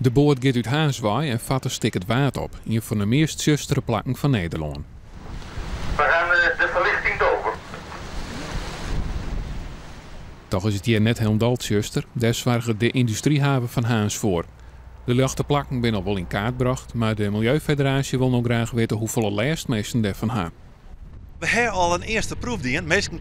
De boot gaat uit Haaswaai en vat een stuk het water op, een van de meest zustere plakken van Nederland. We gaan de verlichting dover. Toch is het hier net helemaal zuster, daar zorgt de industriehaven van Haans voor. De lichte plakken zijn al wel in kaart gebracht, maar de Milieufederatie wil nog graag weten hoeveel last mensen daarvan hebben. We hebben al een eerste proefdien. Mensen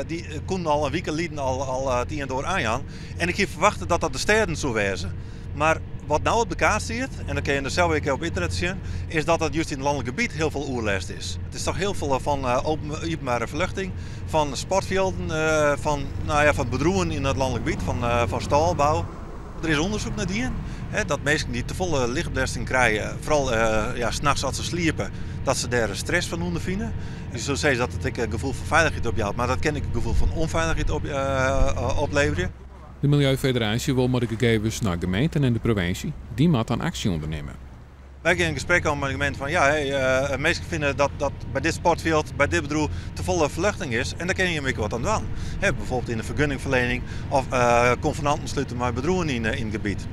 die konden al een week geleden al het een door aan. En ik heb verwachten dat dat de steden zou wezen. Maar wat nou op de kaart ziet, en dat kun je er zelf ook op internet zien, is dat het juist in het landelijk gebied heel veel oerlijst is. Het is toch heel veel van openbare verluchting, van sportvelden, van bedroeven in het landelijk gebied, van stalbouw. Er is onderzoek naar die. Dat mensen die te volle lichtbelasting krijgen, vooral 's nachts als ze sliepen, dat ze daar stress van ondervinden. Dus zo zeggen dat het een gevoel van veiligheid ophoudt, maar dat kan ik een gevoel van onveiligheid opleveren. De Milieufederatie wil met de gegevens naar gemeenten en de provincie, die moet aan actie ondernemen. Wij gaan in gesprek komen met de gemeente van mensen vinden dat bij dit sportveld, bij dit bedrijf te volle verluchting is en daar kun je wat aan doen. Bijvoorbeeld in de vergunningverlening of convenanten sluiten met bedrijven in het gebied.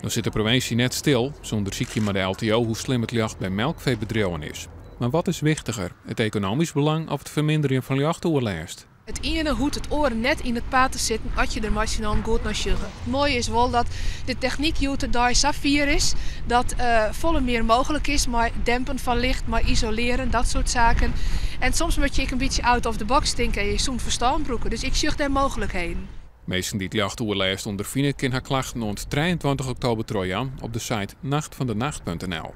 Dan zit de provincie net stil, zonder zie je maar de LTO hoe slim het jacht bij melkveebedrijven is. Maar wat is wichtiger, het economisch belang of het verminderen van jachtoerlijst? Het ene hoeft het oren net in het paad te zitten als je er machinaal goed naar zuggen. Het mooie is wel dat de techniek daar zo fier is dat volle meer mogelijk is, maar dempen van licht, maar isoleren, dat soort zaken. En soms moet je een beetje out of the box denken en je zo'n verstaan broeken. Dus ik zucht daar mogelijkheden. Mensen die het jachtoerlijst ondervinden kunnen haar klachten rond 23 oktober aan op de site nachtvandenacht.nl.